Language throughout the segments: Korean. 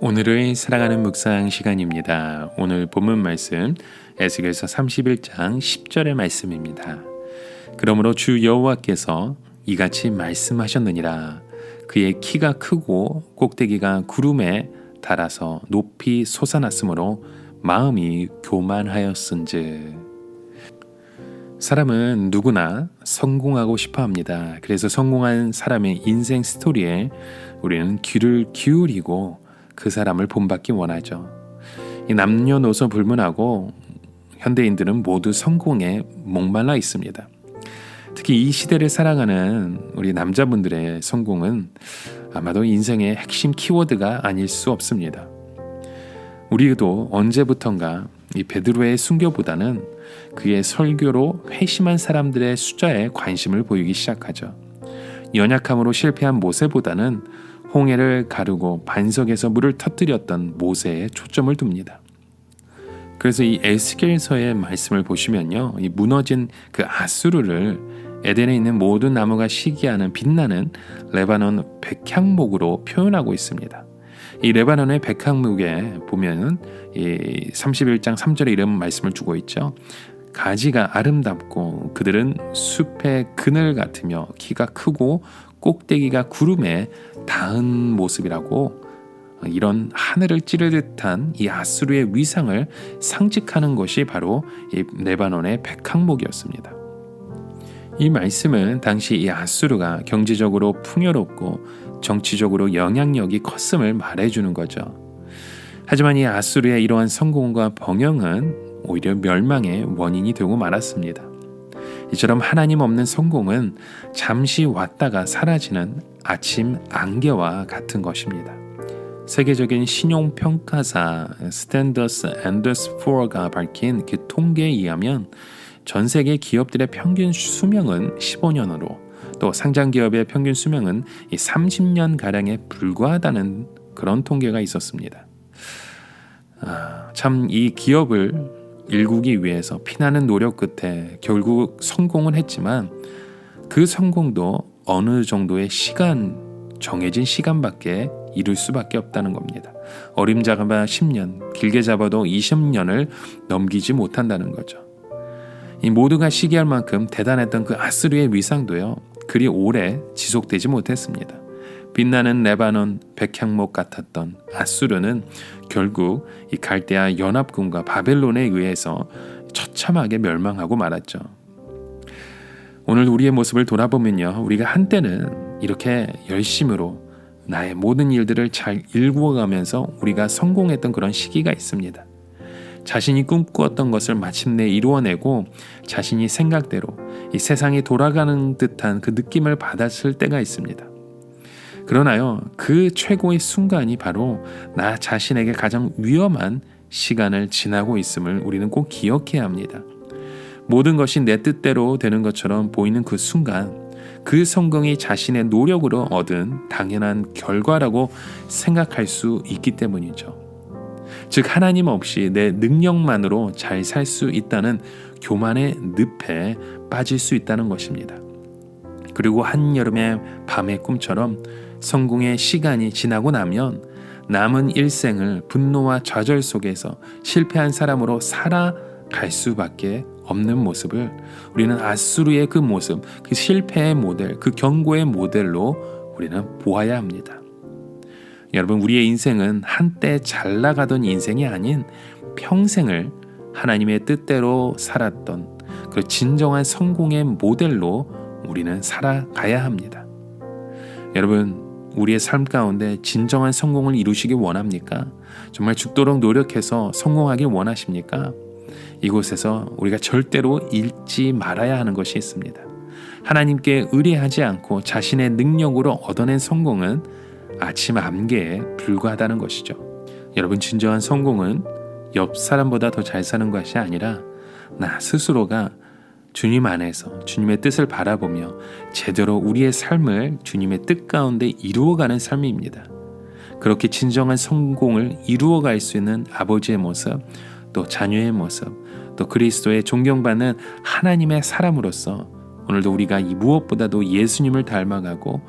오늘을 사랑하는 묵상 시간입니다. 오늘 본문 말씀 에스겔서 31장 10절의 말씀입니다. 그러므로 주 여호와께서 이같이 말씀하셨느니라. 그의 키가 크고 꼭대기가 구름에 달아서 높이 솟아났으므로 마음이 교만하였은즉. 사람은 누구나 성공하고 싶어 합니다. 그래서 성공한 사람의 인생 스토리에 우리는 귀를 기울이고 그 사람을 본받기 원하죠. 이 남녀노소 불문하고 현대인들은 모두 성공에 목말라 있습니다. 특히 이 시대를 살아가는 우리 남자분들의 성공은 아마도 인생의 핵심 키워드가 아닐 수 없습니다. 우리도 언제부턴가 이 베드로의 순교보다는 그의 설교로 회심한 사람들의 숫자에 관심을 보이기 시작하죠. 연약함으로 실패한 모세보다는 홍해를 가르고 반석에서 물을 터뜨렸던 모세에 초점을 둡니다. 그래서 이 에스겔서의 말씀을 보시면요, 이 무너진 그 아수르를 에덴에 있는 모든 나무가 시기하는 빛나는 레바논 백향목으로 표현하고 있습니다. 이 레바논의 백향목에 보면은 이 31장 3절에 이런 말씀을 주고 있죠. 가지가 아름답고 그들은 숲의 그늘 같으며 키가 크고 꼭대기가 구름에 닿은 모습이라고, 이런 하늘을 찌를 듯한 이 아수르의 위상을 상징하는 것이 바로 이 레바논의 백향목이었습니다. 이 말씀은 당시 이 아수르가 경제적으로 풍요롭고 정치적으로 영향력이 컸음을 말해주는 거죠. 하지만 이 아수르의 이러한 성공과 번영은 오히려 멸망의 원인이 되고 말았습니다. 이처럼 하나님 없는 성공은 잠시 왔다가 사라지는 아침 안개와 같은 것입니다. 세계적인 신용평가사 스탠더스 앤더스 푸어가 밝힌 그 통계에 의하면 전 세계 기업들의 평균 수명은 15년으로 또 상장 기업의 평균 수명은 30년가량에 불과하다는 그런 통계가 있었습니다. 참 이 기업을 일구기 위해서 피나는 노력 끝에 결국 성공은 했지만 그 성공도 어느 정도의 정해진 시간밖에 이룰 수밖에 없다는 겁니다. 어림잡아 10년, 길게 잡아도 20년을 넘기지 못한다는 거죠. 이 모두가 시기할 만큼 대단했던 그 아수르의 위상도요, 그리 오래 지속되지 못했습니다. 빛나는 레바논 백향목 같았던 아수르는 결국 이 갈대아 연합군과 바벨론에 의해서 처참하게 멸망하고 말았죠. 오늘 우리의 모습을 돌아보면요, 우리가 한때는 이렇게 열심으로 나의 모든 일들을 잘 일구어가면서 우리가 성공했던 그런 시기가 있습니다. 자신이 꿈꾸었던 것을 마침내 이루어내고 자신이 생각대로 이 세상이 돌아가는 듯한 그 느낌을 받았을 때가 있습니다. 그러나요, 그 최고의 순간이 바로 나 자신에게 가장 위험한 시간을 지나고 있음을 우리는 꼭 기억해야 합니다. 모든 것이 내 뜻대로 되는 것처럼 보이는 그 순간, 그 성공이 자신의 노력으로 얻은 당연한 결과라고 생각할 수 있기 때문이죠. 즉 하나님 없이 내 능력만으로 잘 살 수 있다는 교만의 늪에 빠질 수 있다는 것입니다. 그리고 한여름의 밤의 꿈처럼 성공의 시간이 지나고 나면 남은 일생을 분노와 좌절 속에서 실패한 사람으로 살아갈 수밖에 없는 모습을 우리는 아수르의 그 모습, 그 실패의 모델, 그 경고의 모델로 우리는 보아야 합니다. 여러분, 우리의 인생은 한때 잘 나가던 인생이 아닌 평생을 하나님의 뜻대로 살았던 그 진정한 성공의 모델로 우리는 살아가야 합니다. 여러분, 우리의 삶 가운데 진정한 성공을 이루시기 원합니까? 정말 죽도록 노력해서 성공하길 원하십니까? 이곳에서 우리가 절대로 잃지 말아야 하는 것이 있습니다. 하나님께 의뢰하지 않고 자신의 능력으로 얻어낸 성공은 아침 안개에 불과하다는 것이죠. 여러분, 진정한 성공은 옆 사람보다 더 잘 사는 것이 아니라 나 스스로가 주님 안에서 주님의 뜻을 바라보며 제대로 우리의 삶을 주님의 뜻 가운데 이루어가는 삶입니다. 그렇게 진정한 성공을 이루어갈 수 있는 아버지의 모습, 또 자녀의 모습, 또 그리스도의 존경받는 하나님의 사람으로서 오늘도 우리가 이 무엇보다도 예수님을 닮아가고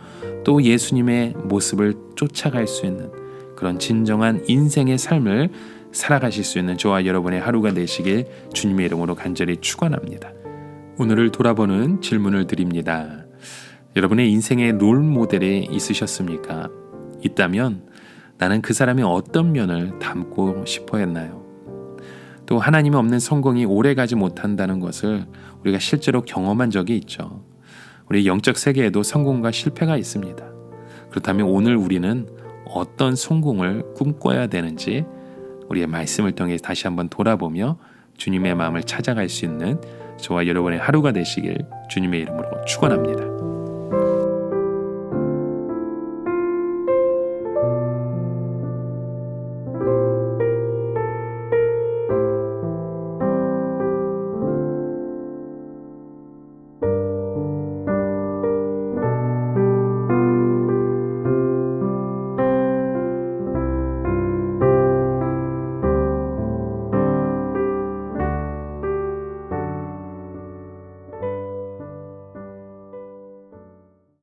또 예수님의 모습을 쫓아갈 수 있는 그런 진정한 인생의 삶을 살아가실 수 있는 저와 여러분의 하루가 되시길 주님의 이름으로 간절히 축원합니다. 오늘을 돌아보는 질문을 드립니다. 여러분의 인생의 롤 모델이 있으셨습니까? 있다면 나는 그 사람의 어떤 면을 닮고 싶어 했나요? 또 하나님이 없는 성공이 오래가지 못한다는 것을 우리가 실제로 경험한 적이 있죠. 우리 영적 세계에도 성공과 실패가 있습니다. 그렇다면 오늘 우리는 어떤 성공을 꿈꿔야 되는지 우리의 말씀을 통해 다시 한번 돌아보며 주님의 마음을 찾아갈 수 있는 저와 여러분의 하루가 되시길 주님의 이름으로 축원합니다.